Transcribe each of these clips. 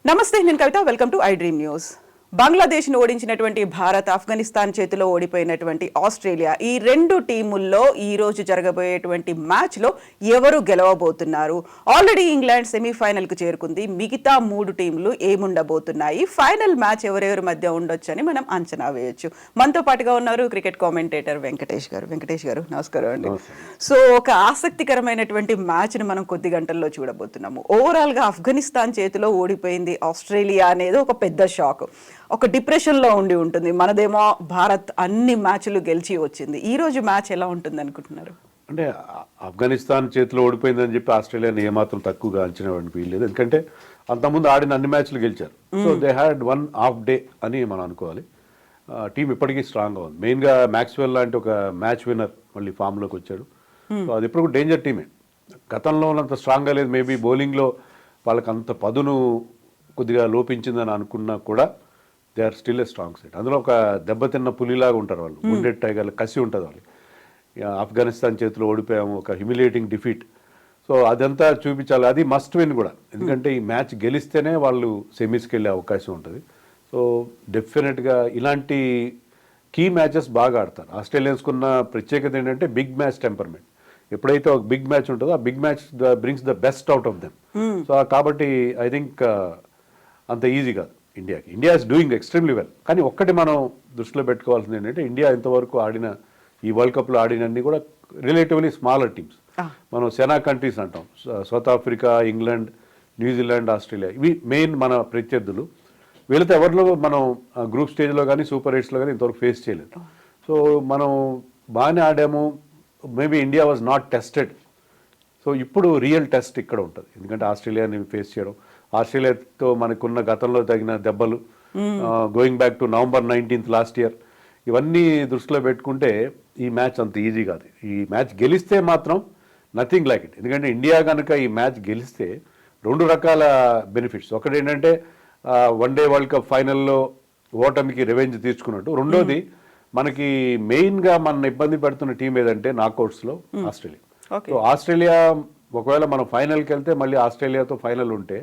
నమస్తే, నేను Kavitha. Welcome to I Dream News. బంగ్లాదేశ్ను ఓడించినటువంటి భారత్, ఆఫ్ఘనిస్తాన్ చేతిలో ఓడిపోయినటువంటి ఆస్ట్రేలియా, ఈ రెండు టీముల్లో ఈ రోజు జరగబోయేటువంటి మ్యాచ్లో ఎవరు గెలవబోతున్నారు? ఆల్రెడీ ఇంగ్లాండ్ సెమీఫైనల్కు చేరుకుంది. మిగతా మూడు టీంలు ఏముండబోతున్నాయి? ఫైనల్ మ్యాచ్ ఎవరెవరి మధ్య ఉండొచ్చని మనం అంచనా వేయొచ్చు. మనతో పాటుగా ఉన్నారు క్రికెట్ కామెంటేటర్ వెంకటేష్ గారు. వెంకటేష్ గారు, నమస్కారం అండి. సో ఒక ఆసక్తికరమైనటువంటి మ్యాచ్ని మనం కొద్ది గంటల్లో చూడబోతున్నాము. ఓవరాల్గా ఆఫ్ఘనిస్తాన్ చేతిలో ఓడిపోయింది ఆస్ట్రేలియా అనేది ఒక పెద్ద షాక్. ఒక డిప్రెషన్లో ఉండి ఉంటుంది. మనదేమో భారత్ అన్ని మ్యాచ్లు గెలిచి వచ్చింది. ఈ రోజు మ్యాచ్ ఎలా ఉంటుంది అనుకుంటున్నారు? అంటే ఆఫ్ఘనిస్తాన్ చేతిలో ఓడిపోయిందని చెప్పి ఆస్ట్రేలియాని ఏమాత్రం తక్కువగా అంచనా వీల్లేదు. ఎందుకంటే అంతకుముందు ఆడిన అన్ని మ్యాచ్లు గెలిచారు. So they had one half day అని మనం అనుకోవాలి. టీం ఇప్పటికీ స్ట్రాంగ్గా ఉంది. మెయిన్గా మ్యాక్స్వెల్ లాంటి ఒక మ్యాచ్ విన్నర్ మళ్ళీ ఫామ్లోకి వచ్చాడు. సో అది ఇప్పుడు డేంజర్ టీమే. గతంలో ఉన్నంత స్ట్రాంగ్గా లేదు. మేబీ బౌలింగ్లో వాళ్ళకి అంత పదును కొద్దిగా లోపించిందని అనుకున్నా కూడా they are still a strong side. అందులో ఒక దెబ్బతిన్న పులిలాగా ఉంటారు వాళ్ళు. వుండెడ్ టైగర్లు కసి ఉంటుంది వాళ్ళు. ఆఫ్ఘనిస్తాన్ చేతిలో ఓడిపోయాము, ఒక హ్యూమిలేటింగ్ డిఫీట్. సో అదంతా చూపించాలి. అది మస్ట్ విన్ కూడా. ఎందుకంటే ఈ మ్యాచ్ గెలిస్తేనే వాళ్ళు సెమీస్కి వెళ్ళే అవకాశం ఉంటుంది. సో డెఫినెట్గా ఇలాంటి కీ మ్యాచెస్ బాగా ఆడతారు. ఆస్ట్రేలియన్స్కున్న ప్రత్యేకత ఏంటంటే బిగ్ మ్యాచ్ టెంపర్మెంట్. ఎప్పుడైతే ఒక బిగ్ మ్యాచ్ ఉంటుందో ఆ big match brings the best out of them. So కాబట్టి ఐ థింక్ అంత ఈజీ కాదు ఇండియాకి. India is doing extremely well. కానీ ఒక్కటి మనం దృష్టిలో పెట్టుకోవాల్సింది ఏంటంటే ఇండియా ఇంతవరకు ఆడిన ఈ వరల్డ్ కప్లో ఆడినన్ని కూడా రిలేటివ్లీ స్మాలర్ టీమ్స్. మనం సెనా కంట్రీస్ అంటాం. South Africa, England, New Zealand, Australia, ఇవి మెయిన్ మన ప్రత్యర్థులు. వీళ్ళతో ఎవరిలో మనం గ్రూప్ స్టేజ్లో కానీ సూపర్ ఎయిట్స్లో కానీ ఇంతవరకు ఫేస్ చేయలేదు. సో మనం బాగానే ఆడాము. Maybe India was not tested. So ఇప్పుడు రియల్ టెస్ట్ ఇక్కడ ఉంటుంది. ఎందుకంటే ఆస్ట్రేలియాని ఫేస్ చేయడం, ఆస్ట్రేలియాతో మనకున్న గతంలో తగిన దెబ్బలు, going back to November 19th last year, ఇవన్నీ దృష్టిలో పెట్టుకుంటే ఈ మ్యాచ్ అంత ఈజీ కాదు. ఈ మ్యాచ్ గెలిస్తే మాత్రం నథింగ్ లైక్ ఇట్. ఎందుకంటే ఇండియా కనుక ఈ మ్యాచ్ గెలిస్తే రెండు రకాల బెనిఫిట్స్. ఒకటి ఏంటంటే వన్ డే వరల్డ్ కప్ ఫైనల్లో ఓటమికి రివెంజ్ తీర్చుకున్నట్టు. రెండోది మనకి మెయిన్గా మన ఇబ్బంది పెడుతున్న టీం ఏదంటే నాకౌట్స్లో ఆస్ట్రేలియా. సో ఆస్ట్రేలియా ఒకవేళ మనం ఫైనల్కి వెళ్తే మళ్ళీ ఆస్ట్రేలియాతో ఫైనల్ ఉంటే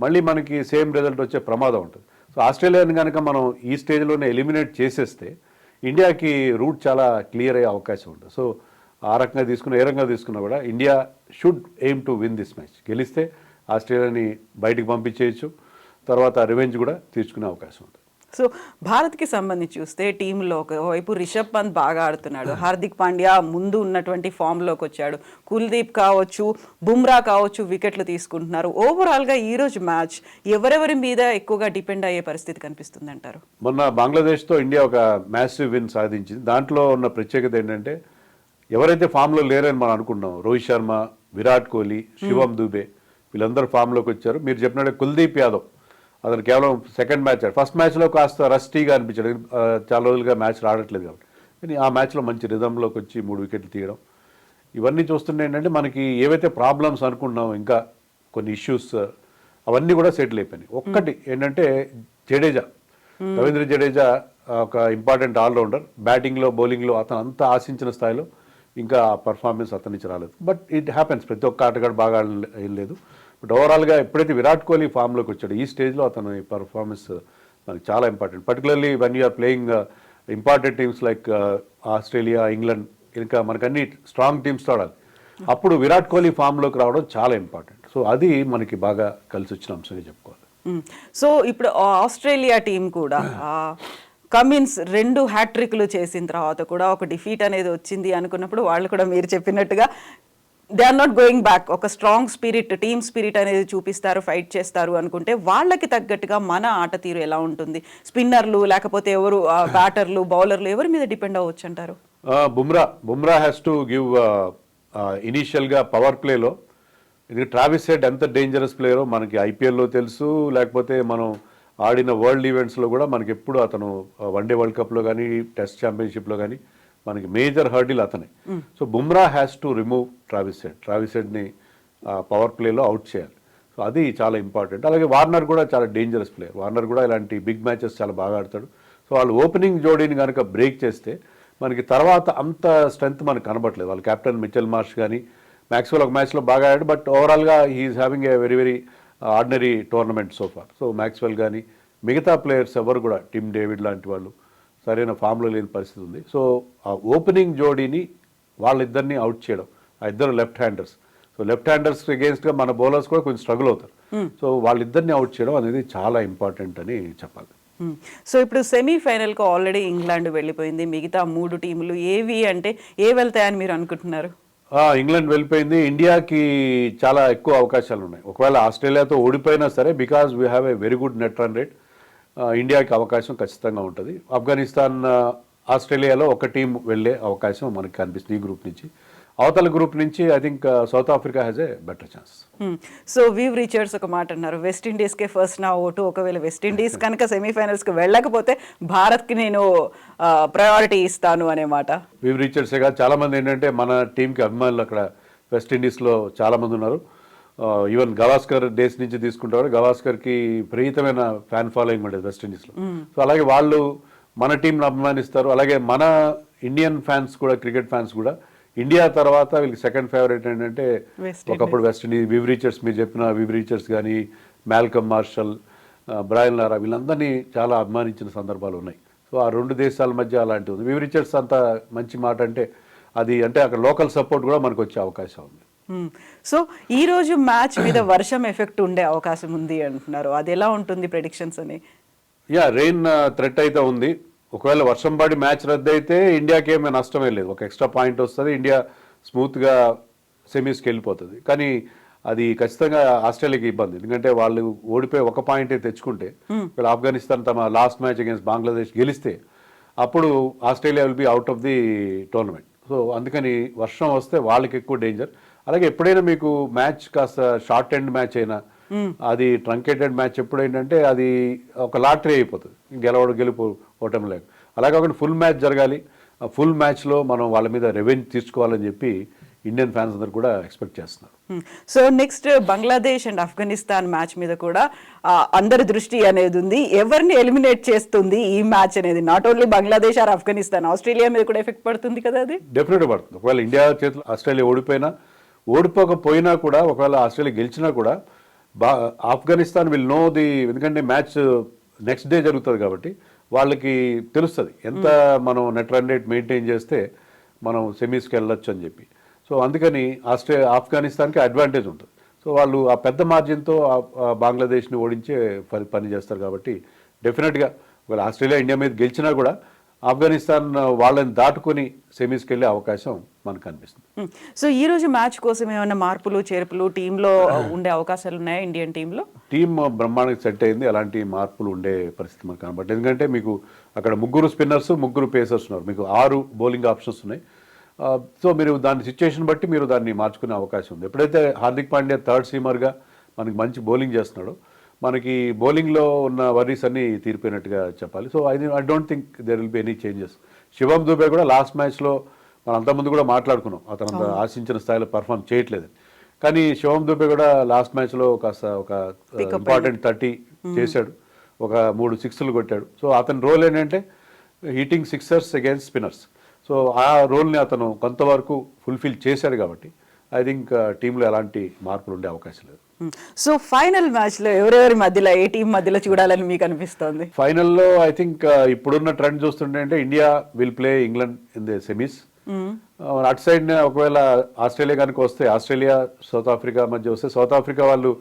మళ్ళీ మనకి సేమ్ రిజల్ట్ వచ్చే ప్రమాదం ఉంటుంది. సో ఆస్ట్రేలియాని కనుక మనం ఈ స్టేజ్లోనే ఎలిమినేట్ చేసేస్తే ఇండియాకి రూట్ చాలా క్లియర్ అయ్యే అవకాశం ఉంటుంది. సో ఆ రకంగా తీసుకున్న ఏ రకంగా తీసుకున్నా కూడా India should aim to win this match. గెలిస్తే ఆస్ట్రేలియాని బయటికి పంపించేయచ్చు, తర్వాత రివెంజ్ కూడా తీర్చుకునే అవకాశం ఉంటుంది. సో భారత్కి సంబంధించి చూస్తే టీంలో ఒకవైపు రిషబ్ పంత్ బాగా ఆడుతున్నాడు, హార్దిక్ పాండ్యా ముందు ఉన్నటువంటి ఫామ్లోకి వచ్చాడు, కుల్దీప్ కావచ్చు, బుమ్రా కావచ్చు వికెట్లు తీసుకుంటున్నారు. ఓవరాల్గా ఈరోజు మ్యాచ్ ఎవరెవరి మీద ఎక్కువగా డిపెండ్ అయ్యే పరిస్థితి కనిపిస్తుంది అంటారు? మొన్న బంగ్లాదేశ్తో ఇండియా ఒక మ్యాసివ్ విన్ సాధించింది. దాంట్లో ఉన్న ప్రత్యేకత ఏంటంటే ఎవరైతే ఫామ్లో లేరని మనం అనుకున్నాం, రోహిత్ శర్మ, విరాట్ కోహ్లీ, శివం దూబే, వీళ్ళందరూ ఫామ్లోకి వచ్చారు. మీరు చెప్పినట్టే కుల్దీప్ యాదవ్ అతను కేవలం సెకండ్ మ్యాచ్ ఆడు. ఫస్ట్ మ్యాచ్లో కాస్త రస్టీగా అనిపించాడు, చాలా రోజులుగా మ్యాచ్ ఆడట్లేదు కాబట్టి. కానీ ఆ మ్యాచ్లో మంచి రిధంలోకి వచ్చి 3 వికెట్లు తీయడం, ఇవన్నీ చూస్తుంటే ఏంటంటే మనకి ఏవైతే ప్రాబ్లమ్స్ అనుకుంటున్నాం, ఇంకా కొన్ని ఇష్యూస్ అవన్నీ కూడా సెటిల్ అయిపోయినాయి. ఒక్కటి ఏంటంటే జడేజా, రవీంద్ర జడేజా ఒక ఇంపార్టెంట్ ఆల్రౌండర్. బ్యాటింగ్లో బౌలింగ్లో అతను అంత ఆశించిన స్థాయిలో ఇంకా పర్ఫార్మెన్స్ అతని నుంచి రాలేదు. బట్ ఇట్ హ్యాపెన్స్, ప్రతి ఒక్క ఆటగాడు బాగా లేదు. బట్ ఓవరాల్గా ఎప్పుడైతే విరాట్ కోహ్లీ ఫామ్లోకి వచ్చాడు ఈ స్టేజ్లో అతను పర్ఫార్మెన్స్ మనకి చాలా important. Particularly when you're playing important teams like Australia, England, ఇంకా మనకు అన్ని స్ట్రాంగ్ టీమ్స్తో ఆడాలి. అప్పుడు విరాట్ కోహ్లీ ఫామ్లోకి రావడం చాలా ఇంపార్టెంట్. సో అది మనకి బాగా కలిసి వచ్చిన అంశంగా చెప్పుకోవాలి. సో ఇప్పుడు ఆస్ట్రేలియా టీం కూడా కమిన్స్ 2 హ్యాట్రిక్లు చేసిన తర్వాత కూడా ఒక డిఫీట్ అనేది వచ్చింది అనుకున్నప్పుడు వాళ్ళు కూడా మీరు చెప్పినట్టుగా they are not going back. ఒక స్ట్రాంగ్ స్పిరిట్, టీమ్ స్పిరిట్ అనేది చూపిస్తారు, ఫైట్ చేస్తారు అనుకుంటే వాళ్ళకి తగ్గట్టుగా మన ఆట తీరు ఎలా ఉంటుంది? స్పిన్నర్లు లేకపోతే ఎవరు బ్యాటర్లు, బౌలర్లు ఎవరి మీద డిపెండ్ అవ్వచ్చు అంటారు? బుమ్రా హ్యాస్ టు గివ్ ఇనీషియల్గా పవర్ ప్లేలో. ఇది ట్రావిస్ హెడ్ ఎంత డేంజరస్ ప్లేయరో మనకి ఐపీఎల్లో తెలుసు, లేకపోతే మనం ఆడిన వరల్డ్ ఈవెంట్స్లో కూడా మనకి ఎప్పుడు అతను వన్డే వరల్డ్ కప్లో కానీ టెస్ట్ ఛాంపియన్షిప్లో కానీ మనకి మేజర్ హర్డిల్ అతనే. So Bumrah has to remove Travis హెడ్ని పవర్ ప్లేలో అవుట్ చేయాలి. సో అది చాలా ఇంపార్టెంట్. అలాగే వార్నర్ కూడా చాలా డేంజరస్ ప్లేయర్. వార్నర్ కూడా ఇలాంటి బిగ్ మ్యాచెస్ చాలా బాగా ఆడతాడు. సో వాళ్ళు ఓపెనింగ్ జోడీని కనుక బ్రేక్ చేస్తే మనకి తర్వాత అంత స్ట్రెంత్ మనకు కనబడలేదు. వాళ్ళ కెప్టెన్ మిచెల్ మార్ష్ కానీ మ్యాక్స్వెల్ ఒక మ్యాచ్లో బాగా ఆడాడు. బట్ ఓవరాల్గా he's having a very very ordinary tournament so far. So Maxwell కానీ మిగతా ప్లేయర్స్ ఎవరు కూడా టిమ్ డేవిడ్ లాంటి వాళ్ళు సరైన ఫామ్లో లేని పరిస్థితి ఉంది. సో ఆ ఓపెనింగ్ జోడీని వాళ్ళిద్దరిని అవుట్ చేయడం, ఆ ఇద్దరు left handers. So left handers అగేన్స్ట్గా మన బౌలర్స్ కూడా కొంచెం స్ట్రగుల్ అవుతారు. సో వాళ్ళిద్దరిని అవుట్ చేయడం అనేది చాలా ఇంపార్టెంట్ అని చెప్పాలి. సో ఇప్పుడు సెమీఫైనల్కు ఆల్రెడీ ఇంగ్లాండ్ వెళ్ళిపోయింది. మిగతా 3 టీములు ఏవి అంటే ఏ వెళ్తాయని మీరు అనుకుంటున్నారు? ఇంగ్లాండ్ వెళ్ళిపోయింది. ఇండియాకి చాలా ఎక్కువ అవకాశాలు ఉన్నాయి. ఒకవేళ ఆస్ట్రేలియాతో ఓడిపోయినా సరే, because we have a very good net run rate, ఇండియాకి అవకాశం ఖచ్చితంగా ఉంటుంది. ఆఫ్ఘనిస్తాన్ ఆస్ట్రేలియాలో ఒక టీం వెళ్ళే అవకాశం మనకి కనిపిస్తుంది ఈ గ్రూప్ నుంచి. అవతల గ్రూప్ నుంచి I think south Africa has a better chance. So weave Richards ఒక మాట అన్నారు, వెస్టిండీస్కే ఫస్ట్ నా ఓటు. ఒకవేళ వెస్టిండీస్ కనుక సెమీఫైనల్స్కి వెళ్ళకపోతే భారత్కి నేను ప్రయారిటీ ఇస్తాను అనే మాట. వీవ్ రిచర్డ్సే కాదు, చాలామంది ఏంటంటే మన టీంకి అభిమానులు అక్కడ వెస్టిండీస్లో చాలామంది ఉన్నారు. ఈవెన్ గవాస్కర్ డేస్ నుంచి తీసుకుంటారు. గవాస్కర్కి విపరీతమైన ఫ్యాన్ ఫాలోయింగ్ ఉండేది వెస్టిండీస్లో. సో అలాగే వాళ్ళు మన టీంను అభిమానిస్తారు. అలాగే మన ఇండియన్ ఫ్యాన్స్ కూడా, క్రికెట్ ఫ్యాన్స్ కూడా ఇండియా తర్వాత వీళ్ళకి సెకండ్ ఫేవరెట్ ఏంటంటే ఒకప్పుడు వెస్టిండీస్. వివ్ రిచర్డ్స్, మీరు చెప్పిన వివ్ రిచర్డ్స్ కానీ, మ్యాల్కమ్ మార్షల్, బ్రయన్ లారా, వీళ్ళందరినీ చాలా అభిమానించిన సందర్భాలు ఉన్నాయి. సో ఆ 2 దేశాల మధ్య అలాంటివి ఉంది. వివ్ రిచర్డ్స్ అంత మంచి మాట అంటే అది అంటే అక్కడ లోకల్ సపోర్ట్ కూడా మనకు వచ్చే అవకాశం ఉంది. సో ఈ రోజు మ్యాచ్ మీద వర్షం ఎఫెక్ట్ ఉండే అవకాశం ఉంది అంటున్నారు, అది ఎలా ఉంటుంది ప్రెడిక్షన్స్ అని? రెయిన్ థ్రెట్ అయితే ఉంది. ఒకవేళ వర్షం పడి మ్యాచ్ రద్దు అయితే ఇండియాకి ఏమీ నష్టమే లేదు. ఒక ఎక్స్ట్రా పాయింట్ వస్తుంది, ఇండియా స్మూత్గా సెమీస్కి వెళ్ళిపోతుంది. కానీ అది ఖచ్చితంగా ఆస్ట్రేలియాకి ఇబ్బంది, ఎందుకంటే వాళ్ళు ఓడిపోయి 1 పాయింటే తెచ్చుకుంటే, ఆఫ్ఘనిస్తాన్ తమ లాస్ట్ మ్యాచ్ అగేన్స్ట్ బంగ్లాదేశ్ గెలిస్తే అప్పుడు Australia will be out of the tournament. So అందుకని వర్షం వస్తే వాళ్ళకి ఎక్కువ డేంజర్. అలాగే ఎప్పుడైనా మీకు మ్యాచ్ కాస్త షార్ట్ ఎండ్ మ్యాచ్ అయినా, అది ట్రంకేటెడ్ మ్యాచ్ ఎప్పుడైందంటే అది ఒక లాటరీ అయిపోతుంది, గెలుపు ఓటమి లేక. అలాగే ఒక ఫుల్ మ్యాచ్ జరగాలి. ఆ ఫుల్ మ్యాచ్లో మనం వాళ్ళ మీద రెవెన్యూ తీసుకోవాలని చెప్పి ఇండియన్ ఫ్యాన్స్ అందరు కూడా ఎక్స్పెక్ట్ చేస్తున్నారు. So next Bangladesh and Afghanistan match మీద కూడా అందరి దృష్టి అనేది ఉంది. ఎవరిని ఎలిమినేట్ చేస్తుంది ఈ మ్యాచ్ అనేది? Not only Bangladesh or Afghanistan, Australia మీద కూడా ఎఫెక్ట్ పడుతుంది కదా అది? డెఫినెట్గా పడుతుంది. ఒకవేళ ఇండియా చేతిలో ఆస్ట్రేలియా ఓడిపోకపోయినా కూడా, ఒకవేళ ఆస్ట్రేలియా గెలిచినా కూడా ఆఫ్ఘనిస్తాన్ విల్ నో ది, ఎందుకంటే మ్యాచ్ నెక్స్ట్ డే జరుగుతుంది కాబట్టి వాళ్ళకి తెలుస్తుంది ఎంత మనం నెట్ రన్ రేట్ మెయింటైన్ చేస్తే మనం సెమీస్కి వెళ్ళొచ్చు అని చెప్పి. సో అందుకని ఆఫ్ఘనిస్తాన్కి అడ్వాంటేజ్ ఉంటుంది. సో వాళ్ళు ఆ పెద్ద మార్జిన్తో బంగ్లాదేశ్ని ఓడించే పని చేస్తారు కాబట్టి డెఫినెట్గా ఒకవేళ ఆస్ట్రేలియా ఇండియా మీద గెలిచినా కూడా ఆఫ్ఘనిస్తాన్ వాళ్ళని దాటుకొని సెమీస్కి వెళ్ళే అవకాశం మనకు కనిపిస్తుంది. సో ఈ రోజు మ్యాచ్ కోసం ఏమైనా మార్పులు చేర్పులు టీంలో ఉండే అవకాశాలు ఉన్నాయా? ఇండియన్ టీంలో టీం బ్రహ్మాండంగా సెట్ అయింది, అలాంటి మార్పులు ఉండే పరిస్థితి మనకు కనబడుతుంది. ఎందుకంటే మీకు అక్కడ 3 స్పిన్నర్స్ 3 పేసర్స్ ఉన్నారు, మీకు 6 బౌలింగ్ ఆప్షన్స్ ఉన్నాయి. సో మీరు దాని సిచ్యుయేషన్ బట్టి మీరు దాన్ని మార్చుకునే అవకాశం ఉంది. ఎప్పుడైతే హార్దిక్ పాండ్యా థర్డ్ సీమర్గా మనకి మంచి బౌలింగ్ చేస్తున్నాడో, మనకి బౌలింగ్లో ఉన్న వర్రీస్ అన్ని తీరిపోయినట్టుగా చెప్పాలి. So I don't think there will be any changes. Shivam Dube కూడా లాస్ట్ మ్యాచ్లో మనం అంతకుముందు కూడా మాట్లాడుకున్నాం, అతను అంత ఆశించిన స్థాయిలో పర్ఫామ్ చేయట్లేదు. కానీ శివం దుబే కూడా లాస్ట్ మ్యాచ్లో కాస్త ఒక ఇంపార్టెంట్ 30 చేశాడు, ఒక 3 సిక్స్లు కొట్టాడు. సో అతని రోల్ ఏంటంటే hitting sixers against spinners. So ఆ రోల్ని అతను కొంతవరకు ఫుల్ఫిల్ చేశాడు కాబట్టి ఐ థింక్ టీంలో ఎలాంటి మార్పులు ఉండే అవకాశం లేదు. సో ఫైనల్ మ్యాచ్లో ఎవరెవరి మధ్యలో, ఏ టీం మధ్యలో చూడాలని మీకు అనిపిస్తుంది? ఫైనల్లో ఐ థింక్ ఇప్పుడున్న ట్రెండ్ చూస్తుంటే అంటే India will play England in the semis. అటు సైడ్ ఒకవేళ ఆస్ట్రేలియా కనుక వస్తే, ఆస్ట్రేలియా సౌత్ ఆఫ్రికా మధ్య వస్తే, సౌత్ ఆఫ్రికా వాళ్ళు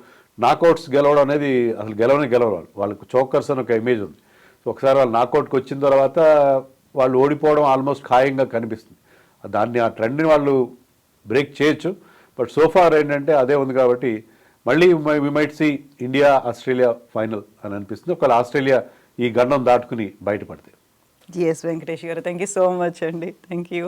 నాకౌట్స్ గెలవడం అనేది అసలు గెలవాలి, వాళ్ళకు చోకర్స్ అని ఒక ఇమేజ్ ఉంది. సో ఒకసారి వాళ్ళు నాకౌట్కి వచ్చిన తర్వాత వాళ్ళు ఓడిపోవడం ఆల్మోస్ట్ ఖాయంగా కనిపిస్తుంది. దాన్ని ఆ ట్రెండ్ని వాళ్ళు బ్రేక్ చేయొచ్చు. బట్ సోఫార్ ఏంటంటే అదే ఉంది కాబట్టి మళ్ళీ we might see India Australia final అని అనిపిస్తుంది, ఒకవేళ ఆస్ట్రేలియా ఈ గండం దాటుకుని బయటపడితే. ఎస్ వెంకటేష్ గారు, థ్యాంక్ యూ సో మచ్ అండి. Thank you.